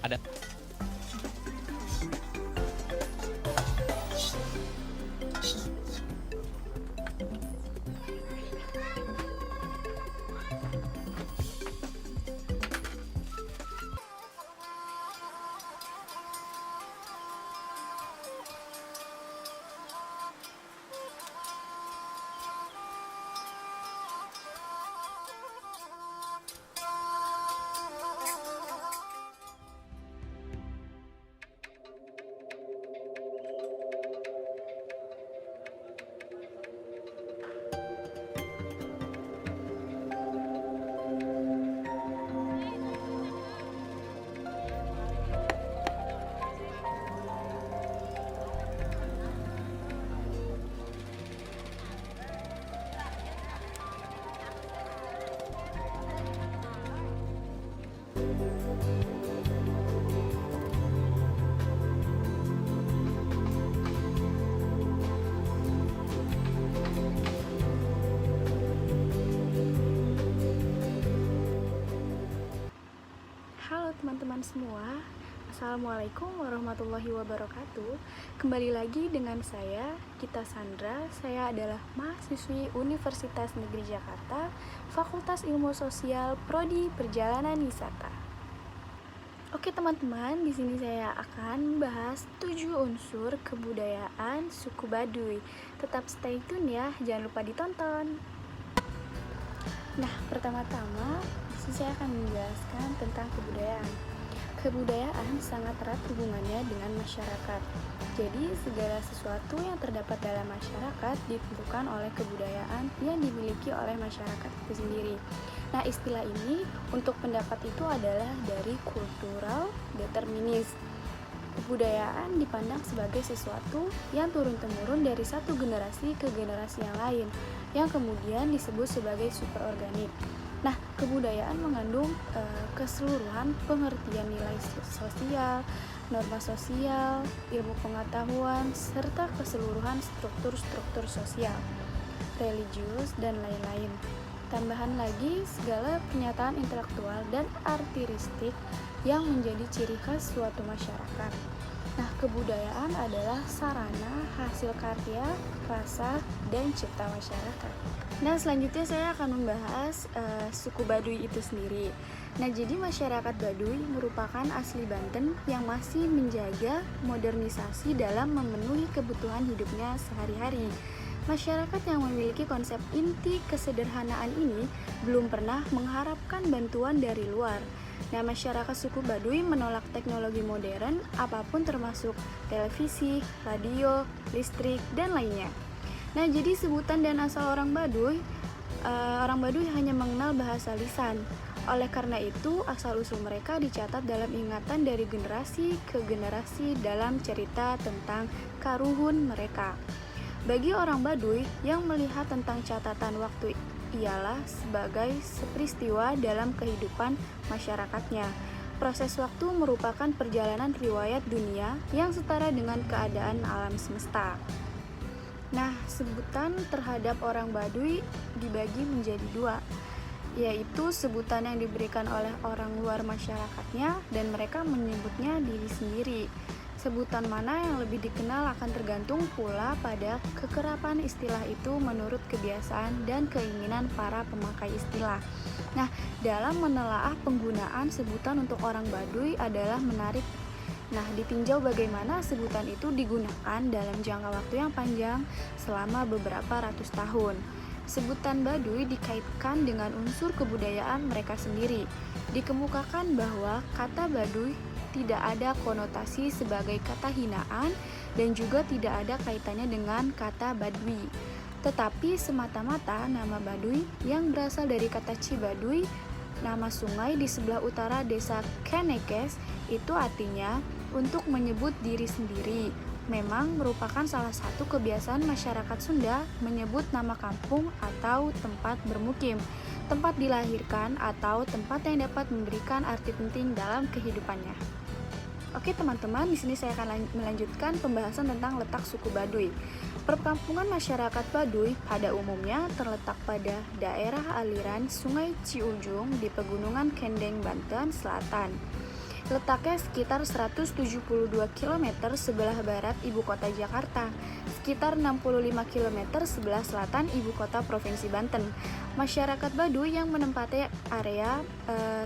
Ada. Halo teman-teman semua, Assalamualaikum warahmatullahi wabarakatuh. Kembali lagi dengan saya, Gita Sandra. Saya adalah mahasiswi Universitas Negeri Jakarta, Fakultas Ilmu Sosial, Prodi Perjalanan Wisata. Oke teman-teman, di sini saya akan membahas 7 unsur kebudayaan suku Baduy. Tetap stay tune ya, jangan lupa ditonton. Nah, pertama-tama saya akan menjelaskan tentang kebudayaan. Kebudayaan sangat erat hubungannya dengan masyarakat. Jadi, segala sesuatu yang terdapat dalam masyarakat ditentukan oleh kebudayaan yang dimiliki oleh masyarakat itu sendiri. Nah, istilah ini untuk pendapat itu adalah dari kultural determinis. Kebudayaan dipandang sebagai sesuatu yang turun-temurun dari satu generasi ke generasi yang lain, yang kemudian disebut sebagai superorganik. Nah, kebudayaan mengandung keseluruhan pengertian nilai sosial, norma sosial, ilmu pengetahuan, serta keseluruhan struktur-struktur sosial, religius, dan lain-lain. Tambahan lagi, segala pernyataan intelektual dan artistik yang menjadi ciri khas suatu masyarakat. Nah, kebudayaan adalah sarana hasil karya, rasa, dan cipta masyarakat. Nah, selanjutnya saya akan membahas suku Baduy itu sendiri. Nah, jadi masyarakat Baduy merupakan asli Banten yang masih menjaga modernisasi dalam memenuhi kebutuhan hidupnya sehari-hari. Masyarakat yang memiliki konsep inti kesederhanaan ini belum pernah mengharapkan bantuan dari luar. Nah, masyarakat suku Baduy menolak teknologi modern apapun termasuk televisi, radio, listrik, dan lainnya. Nah, jadi sebutan dan asal orang Baduy hanya mengenal bahasa lisan. Oleh karena itu, asal-usul mereka dicatat dalam ingatan dari generasi ke generasi dalam cerita tentang karuhun mereka. Bagi orang Baduy yang melihat tentang catatan waktu ialah sebagai peristiwa dalam kehidupan masyarakatnya. Proses waktu merupakan perjalanan riwayat dunia yang setara dengan keadaan alam semesta. Nah, sebutan terhadap orang Baduy dibagi menjadi dua, yaitu sebutan yang diberikan oleh orang luar masyarakatnya dan mereka menyebutnya diri sendiri. Sebutan mana yang lebih dikenal akan tergantung pula pada kekerapan istilah itu menurut kebiasaan dan keinginan para pemakai istilah. Nah, dalam menelaah penggunaan sebutan untuk orang Baduy adalah menarik. Nah, ditinjau bagaimana sebutan itu digunakan dalam jangka waktu yang panjang selama beberapa ratus tahun. Sebutan Baduy dikaitkan dengan unsur kebudayaan mereka sendiri. Dikemukakan bahwa kata Baduy tidak ada konotasi sebagai kata hinaan dan juga tidak ada kaitannya dengan kata Badui, tetapi semata-mata nama Baduy yang berasal dari kata Cibaduy, nama sungai di sebelah utara desa Kenekes, itu artinya untuk menyebut diri sendiri. Memang merupakan salah satu kebiasaan masyarakat Sunda menyebut nama kampung atau tempat bermukim, tempat dilahirkan atau tempat yang dapat memberikan arti penting dalam kehidupannya. Oke teman-teman, di sini saya akan melanjutkan pembahasan tentang letak suku Baduy. Perkampungan masyarakat Baduy pada umumnya terletak pada daerah aliran Sungai Ciujung di Pegunungan Kendeng, Banten Selatan. Letaknya sekitar 172 km sebelah barat ibu kota Jakarta, sekitar 65 km sebelah selatan ibu kota Provinsi Banten. Masyarakat Baduy yang menempati area 1.508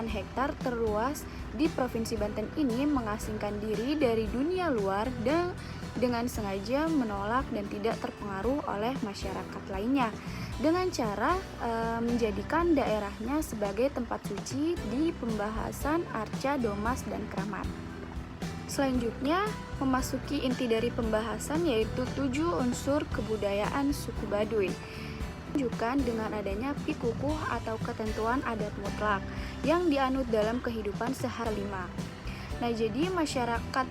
hektar terluas di Provinsi Banten ini mengasingkan diri dari dunia luar dan dengan sengaja menolak dan tidak terpengaruh oleh masyarakat lainnya dengan cara menjadikan daerahnya sebagai tempat suci di pembahasan arca, domas, dan keramat. Selanjutnya, memasuki inti dari pembahasan yaitu 7 unsur kebudayaan suku Baduy. Menunjukkan dengan adanya pikukuh atau ketentuan adat mutlak yang dianut dalam kehidupan sehari-hari. Nah, jadi masyarakat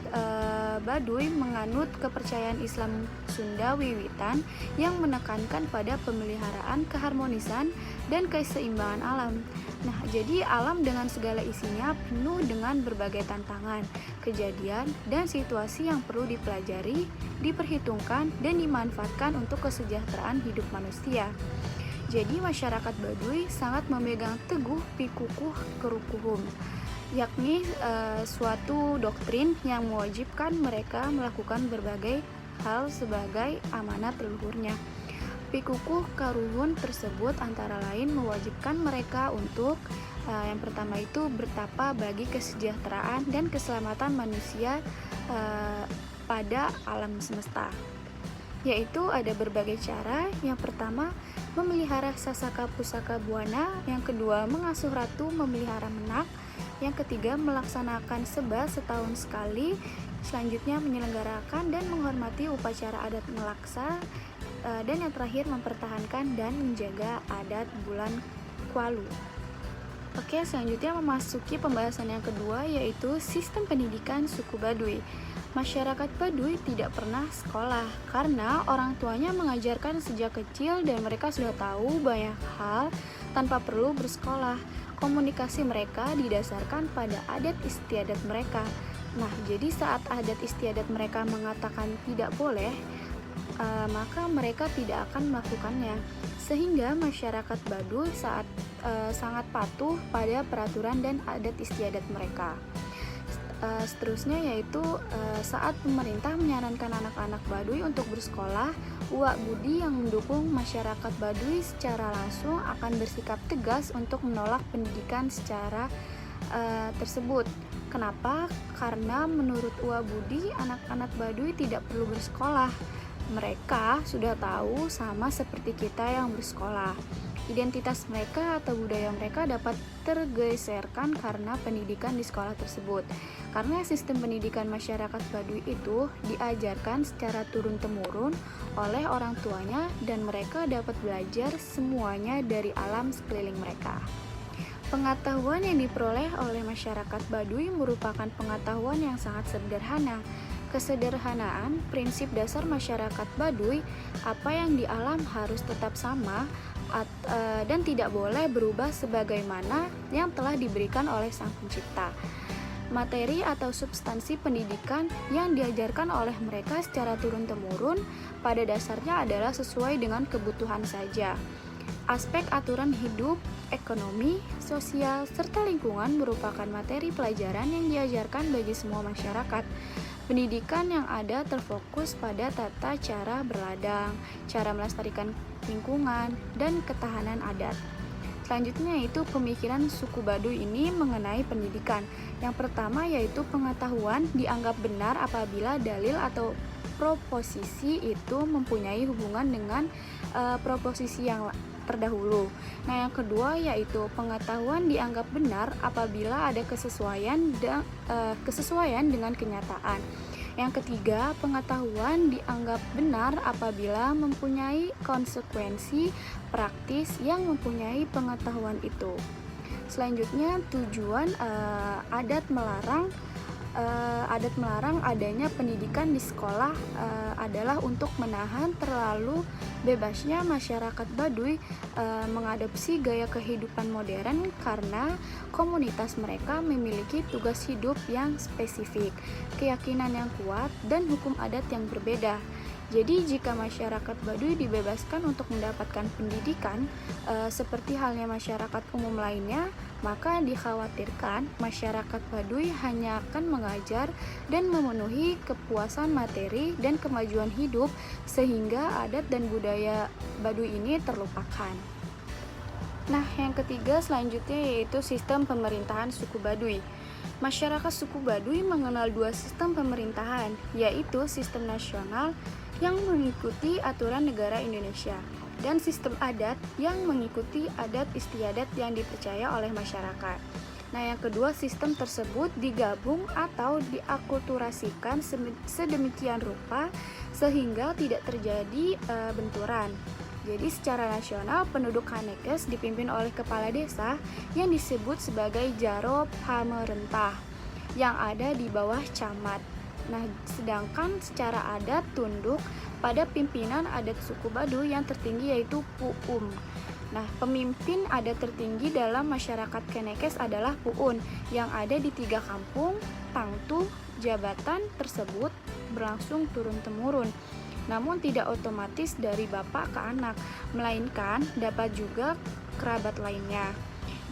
Baduy menganut kepercayaan Islam Sunda wiwitan yang menekankan pada pemeliharaan keharmonisan dan keseimbangan alam. Nah, jadi alam dengan segala isinya penuh dengan berbagai tantangan, kejadian, dan situasi yang perlu dipelajari, diperhitungkan, dan dimanfaatkan untuk kesejahteraan hidup manusia. Jadi masyarakat Baduy sangat memegang teguh pikukuh kerukuhum, yakni suatu doktrin yang mewajibkan mereka melakukan berbagai hal sebagai amanat leluhurnya. Pikukuh karuhun tersebut antara lain mewajibkan mereka untuk yang pertama itu bertapa bagi kesejahteraan dan keselamatan manusia pada alam semesta, yaitu ada berbagai cara. Yang pertama, memelihara sasaka pusaka buana. Yang kedua, mengasuh ratu, memelihara menak. Yang ketiga, melaksanakan seba setahun sekali. Selanjutnya, menyelenggarakan dan menghormati upacara adat melaksa. Dan yang terakhir, mempertahankan dan menjaga adat bulan Kualu. Oke, selanjutnya memasuki pembahasan yang kedua, yaitu sistem pendidikan suku Baduy. Masyarakat Baduy tidak pernah sekolah karena orang tuanya mengajarkan sejak kecil dan mereka sudah tahu banyak hal tanpa perlu bersekolah. Komunikasi mereka didasarkan pada adat istiadat mereka. Nah, jadi saat adat istiadat mereka mengatakan tidak boleh, maka mereka tidak akan melakukannya. Sehingga masyarakat Baduy sangat patuh pada peraturan dan adat istiadat mereka. Seterusnya yaitu saat pemerintah menyarankan anak-anak Baduy untuk bersekolah, Uwak Budi yang mendukung masyarakat Baduy secara langsung akan bersikap tegas untuk menolak pendidikan secara tersebut. Kenapa? Karena menurut Uwak Budi, anak-anak Baduy tidak perlu bersekolah. Mereka sudah tahu sama seperti kita yang bersekolah. Identitas mereka atau budaya mereka dapat tergeserkan karena pendidikan di sekolah tersebut. Karena sistem pendidikan masyarakat Baduy itu diajarkan secara turun-temurun oleh orang tuanya dan mereka dapat belajar semuanya dari alam sekeliling mereka. Pengetahuan yang diperoleh oleh masyarakat Baduy merupakan pengetahuan yang sangat sederhana. Kesederhanaan prinsip dasar masyarakat Baduy, apa yang di alam harus tetap sama dan tidak boleh berubah sebagaimana yang telah diberikan oleh Sang Pencipta. Materi atau substansi pendidikan yang diajarkan oleh mereka secara turun-temurun pada dasarnya adalah sesuai dengan kebutuhan saja. Aspek aturan hidup, ekonomi, sosial, serta lingkungan merupakan materi pelajaran yang diajarkan bagi semua masyarakat. Pendidikan yang ada terfokus pada tata cara berladang, cara melestarikan lingkungan, dan ketahanan adat. Selanjutnya yaitu pemikiran suku Baduy ini mengenai pendidikan. Yang pertama yaitu pengetahuan dianggap benar apabila dalil atau proposisi itu mempunyai hubungan dengan proposisi yang terdahulu. Nah, yang kedua yaitu pengetahuan dianggap benar apabila ada kesesuaian dengan kenyataan. Yang ketiga, pengetahuan dianggap benar apabila mempunyai konsekuensi praktis yang mempunyai pengetahuan itu. Selanjutnya, tujuan adat melarang adanya pendidikan di sekolah adalah untuk menahan terlalu bebasnya masyarakat Baduy mengadopsi gaya kehidupan modern karena komunitas mereka memiliki tugas hidup yang spesifik, keyakinan yang kuat, dan hukum adat yang berbeda. Jadi jika masyarakat Baduy dibebaskan untuk mendapatkan pendidikan seperti halnya masyarakat umum lainnya, maka dikhawatirkan masyarakat Baduy hanya akan mengajar dan memenuhi kepuasan materi dan kemajuan hidup sehingga adat dan budaya Baduy ini terlupakan. Nah, yang ketiga selanjutnya yaitu sistem pemerintahan suku Baduy. Masyarakat suku Baduy mengenal dua sistem pemerintahan, yaitu sistem nasional yang mengikuti aturan negara Indonesia dan sistem adat yang mengikuti adat istiadat yang dipercaya oleh masyarakat. Nah, yang kedua sistem tersebut digabung atau diakulturasikan sedemikian rupa sehingga tidak terjadi benturan. Jadi secara nasional penduduk Kanekes dipimpin oleh kepala desa yang disebut sebagai Jaro Pamerentah yang ada di bawah camat. Nah, sedangkan secara adat tunduk pada pimpinan adat suku Baduy yang tertinggi yaitu Pu'um. Nah, pemimpin adat tertinggi dalam masyarakat Kanekes adalah Pu'un yang ada di 3 kampung, Tangtuh. Jabatan tersebut berlangsung turun-temurun, namun tidak otomatis dari bapak ke anak, melainkan dapat juga kerabat lainnya.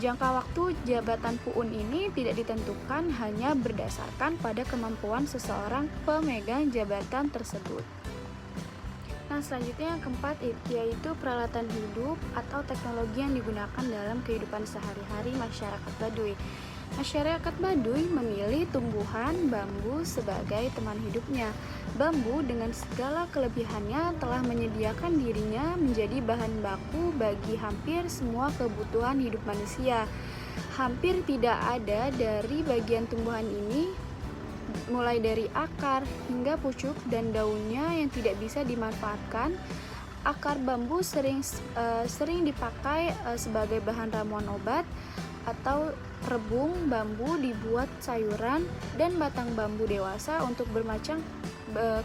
Jangka waktu jabatan Pu'un ini tidak ditentukan, hanya berdasarkan pada kemampuan seseorang pemegang jabatan tersebut. Nah, selanjutnya yang keempat yaitu peralatan hidup atau teknologi yang digunakan dalam kehidupan sehari-hari masyarakat Baduy. Masyarakat Baduy memilih tumbuhan bambu sebagai teman hidupnya. Bambu dengan segala kelebihannya telah menyediakan dirinya menjadi bahan baku bagi hampir semua kebutuhan hidup manusia. Hampir tidak ada dari bagian tumbuhan ini, mulai dari akar hingga pucuk dan daunnya yang tidak bisa dimanfaatkan. Akar bambu sering dipakai sebagai bahan ramuan obat, atau rebung bambu dibuat sayuran, dan batang bambu dewasa untuk bermacam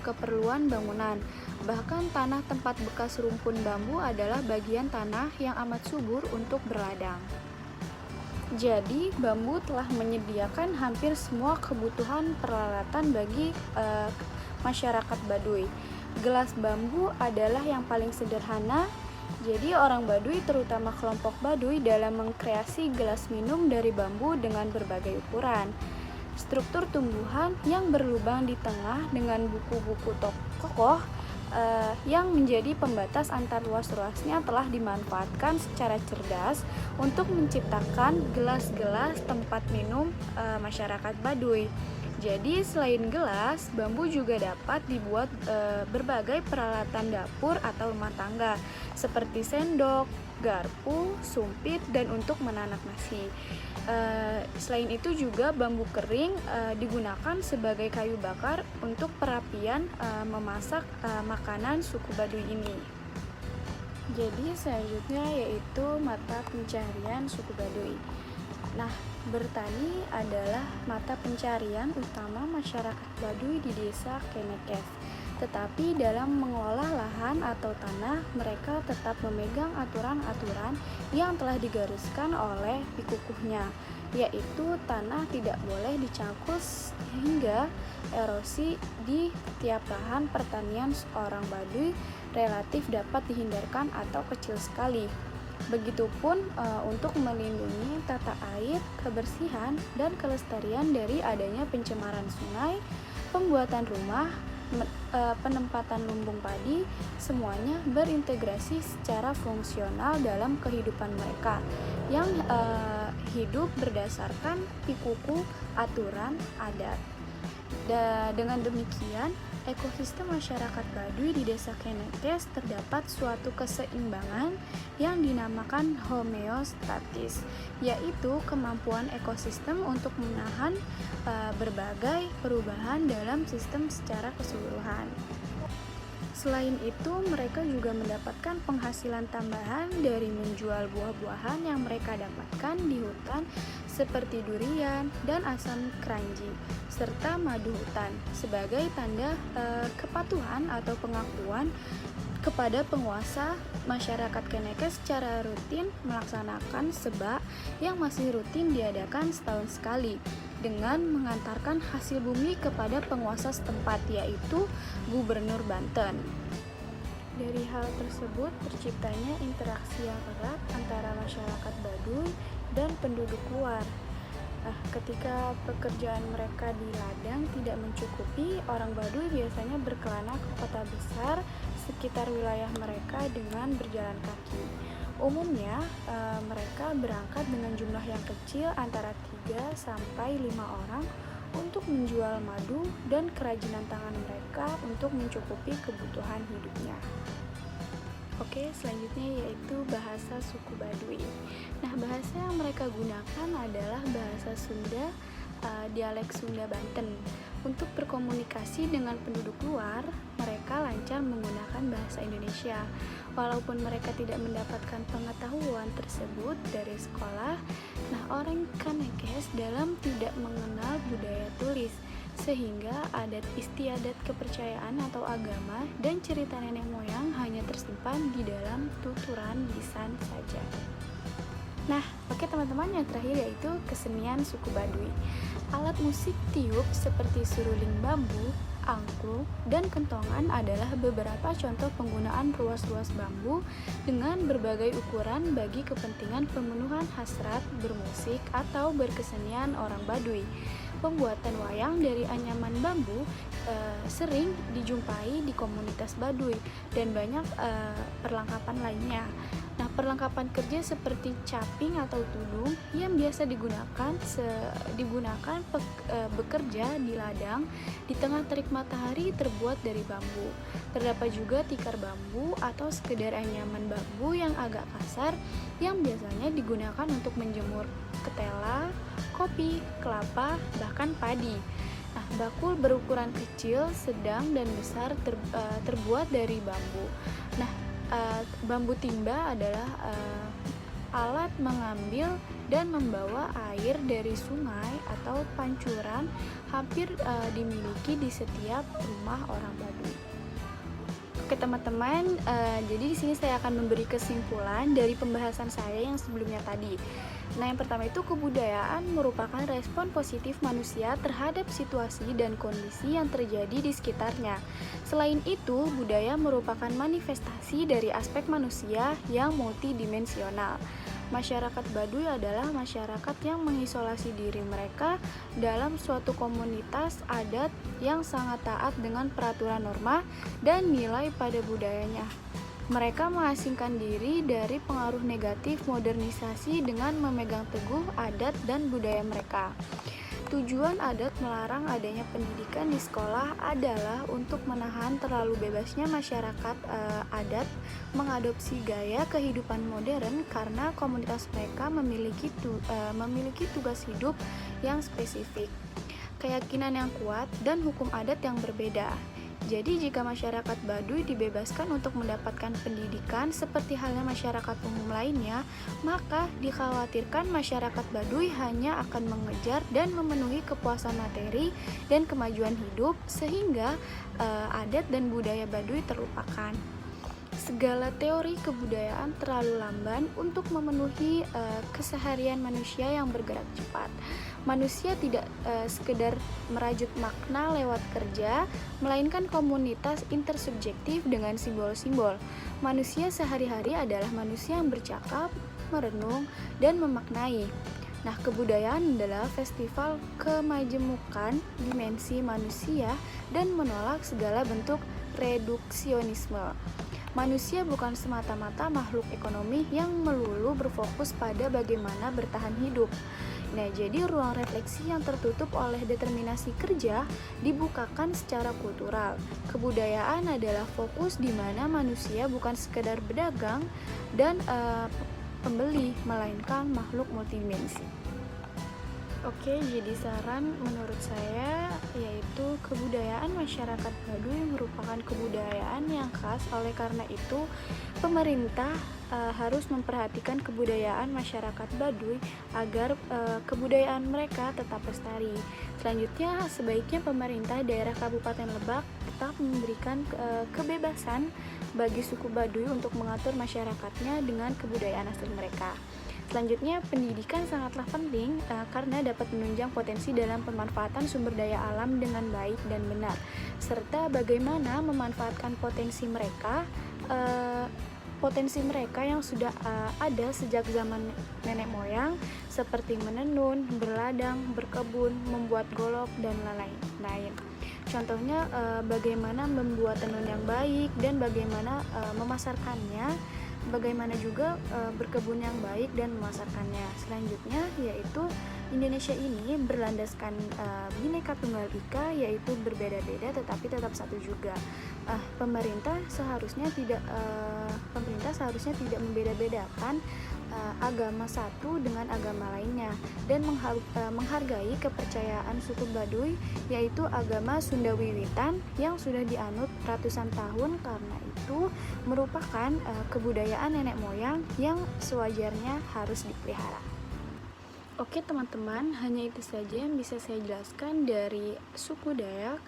keperluan bangunan. Bahkan tanah tempat bekas rumpun bambu adalah bagian tanah yang amat subur untuk berladang. Jadi, bambu telah menyediakan hampir semua kebutuhan peralatan bagi masyarakat Baduy. Gelas bambu adalah yang paling sederhana. Jadi orang Baduy, terutama kelompok Baduy, dalam mengkreasi gelas minum dari bambu dengan berbagai ukuran. Struktur tumbuhan yang berlubang di tengah dengan buku-buku kokoh yang menjadi pembatas antar ruas-ruasnya telah dimanfaatkan secara cerdas untuk menciptakan gelas-gelas tempat minum masyarakat Baduy. Jadi selain gelas, bambu juga dapat dibuat berbagai peralatan dapur atau rumah tangga seperti sendok, garpu, sumpit, dan untuk menanak nasi. Selain itu juga bambu kering digunakan sebagai kayu bakar untuk perapian memasak makanan suku Baduy ini. Jadi selanjutnya yaitu mata pencaharian suku Baduy. Nah, bertani adalah mata pencarian utama masyarakat Baduy di desa Kenekes. Tetapi dalam mengelola lahan atau tanah, mereka tetap memegang aturan-aturan yang telah digariskan oleh pikukuhnya, yaitu tanah tidak boleh dicangkul hingga erosi di tiap lahan pertanian seorang Baduy relatif dapat dihindarkan atau kecil sekali. Begitupun untuk melindungi tata air, kebersihan, dan kelestarian dari adanya pencemaran sungai, pembuatan rumah, penempatan lumbung padi, semuanya berintegrasi secara fungsional dalam kehidupan mereka yang hidup berdasarkan pikuku aturan adat. Dengan demikian, ekosistem masyarakat Baduy di desa Kenekes terdapat suatu keseimbangan yang dinamakan homeostatis, yaitu kemampuan ekosistem untuk menahan berbagai perubahan dalam sistem secara keseluruhan. Selain itu, mereka juga mendapatkan penghasilan tambahan dari menjual buah-buahan yang mereka dapatkan di hutan seperti durian dan asam keranji, serta madu hutan sebagai tanda kepatuhan atau pengakuan kepada penguasa. Masyarakat Kenekes secara rutin melaksanakan seba yang masih rutin diadakan setahun sekali dengan mengantarkan hasil bumi kepada penguasa setempat, yaitu Gubernur Banten. Dari hal tersebut terciptanya interaksi yang erat antara masyarakat Baduy dan penduduk luar. Ketika pekerjaan mereka di ladang tidak mencukupi, orang Baduy biasanya berkelana ke kota besar sekitar wilayah mereka dengan berjalan kaki. Umumnya mereka berangkat dengan jumlah yang kecil antara 3-5 orang untuk menjual madu dan kerajinan tangan mereka untuk mencukupi kebutuhan hidupnya. Oke, selanjutnya yaitu bahasa suku Baduy. Nah, bahasa yang mereka gunakan adalah bahasa Sunda, dialek Sunda Banten. Untuk berkomunikasi dengan penduduk luar, mereka lancar menggunakan bahasa Indonesia. Walaupun mereka tidak mendapatkan pengetahuan tersebut dari sekolah, nah orang Kenekes dalam tidak mengenal budaya tulis, sehingga adat istiadat kepercayaan atau agama dan cerita nenek moyang hanya tersimpan di dalam tuturan lisan saja. Nah, oke teman-teman, yang terakhir yaitu kesenian suku Baduy. Alat musik tiup seperti suruling bambu, angklung, dan kentongan adalah beberapa contoh penggunaan ruas-ruas bambu dengan berbagai ukuran bagi kepentingan pemenuhan hasrat bermusik atau berkesenian orang Baduy. Pembuatan wayang dari anyaman bambu sering dijumpai di komunitas Baduy dan banyak perlengkapan lainnya. Nah, perlengkapan kerja seperti caping atau tudung yang biasa digunakan bekerja di ladang di tengah terik matahari terbuat dari bambu. Terdapat juga tikar bambu atau sekedar anyaman bambu yang agak kasar yang biasanya digunakan untuk menjemur ketela, kopi, kelapa, bahkan padi. Nah, bakul berukuran kecil, sedang, dan besar terbuat dari bambu. Nah, bambu timba adalah alat mengambil dan membawa air dari sungai atau pancuran, hampir dimiliki di setiap rumah orang Baduy. Oke teman-teman, jadi di sini saya akan memberi kesimpulan dari pembahasan saya yang sebelumnya tadi. Nah, yang pertama itu kebudayaan merupakan respon positif manusia terhadap situasi dan kondisi yang terjadi di sekitarnya. Selain itu, budaya merupakan manifestasi dari aspek manusia yang multidimensional. Masyarakat Baduy adalah masyarakat yang mengisolasi diri mereka dalam suatu komunitas adat yang sangat taat dengan peraturan norma dan nilai pada budayanya. Mereka mengasingkan diri dari pengaruh negatif modernisasi dengan memegang teguh adat dan budaya mereka. Tujuan adat melarang adanya pendidikan di sekolah adalah untuk menahan terlalu bebasnya masyarakat adat mengadopsi gaya kehidupan modern karena komunitas mereka memiliki tugas hidup yang spesifik, keyakinan yang kuat, dan hukum adat yang berbeda. Jadi jika masyarakat Baduy dibebaskan untuk mendapatkan pendidikan seperti halnya masyarakat umum lainnya, maka dikhawatirkan masyarakat Baduy hanya akan mengejar dan memenuhi kepuasan materi dan kemajuan hidup sehingga adat dan budaya Baduy terlupakan. Segala teori kebudayaan terlalu lamban untuk memenuhi keseharian manusia yang bergerak cepat. Manusia tidak sekedar merajut makna lewat kerja, melainkan komunitas intersubjektif dengan simbol-simbol. Manusia sehari-hari adalah manusia yang bercakap, merenung, dan memaknai. Nah, kebudayaan adalah festival kemajemukan dimensi manusia dan menolak segala bentuk reduksionisme. Manusia bukan semata-mata makhluk ekonomi yang melulu berfokus pada bagaimana bertahan hidup. Nah, jadi ruang refleksi yang tertutup oleh determinasi kerja dibukakan secara kultural. Kebudayaan adalah fokus di mana manusia bukan sekedar pedagang dan pembeli, melainkan makhluk multidimensi. Oke, jadi saran menurut saya yaitu kebudayaan masyarakat Baduy merupakan kebudayaan yang khas. Oleh karena itu, pemerintah harus memperhatikan kebudayaan masyarakat Baduy agar kebudayaan mereka tetap lestari. Selanjutnya, sebaiknya pemerintah daerah Kabupaten Lebak tetap memberikan kebebasan bagi suku Baduy untuk mengatur masyarakatnya dengan kebudayaan asli mereka. Selanjutnya, pendidikan sangatlah penting karena dapat menunjang potensi dalam pemanfaatan sumber daya alam dengan baik dan benar, serta bagaimana memanfaatkan potensi mereka yang sudah ada sejak zaman nenek moyang, seperti menenun, berladang, berkebun, membuat golok, dan lain-lain. Contohnya bagaimana membuat tenun yang baik dan bagaimana memasarkannya, bagaimana juga berkebun yang baik dan memasarkannya. Selanjutnya yaitu Indonesia ini berlandaskan Bhinneka Tunggal Ika, yaitu berbeda-beda tetapi tetap satu juga. Pemerintah seharusnya tidak membeda-bedakan agama satu dengan agama lainnya dan menghargai kepercayaan suku Baduy, yaitu agama Sunda Wiwitan yang sudah dianut ratusan tahun. Karena itu merupakan kebudayaan nenek moyang yang sewajarnya harus dipelihara. Oke teman-teman, hanya itu saja yang bisa saya jelaskan dari suku Dayak.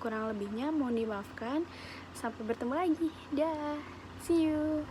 Kurang lebihnya mohon dimaafkan. Sampai bertemu lagi. Dah. See you.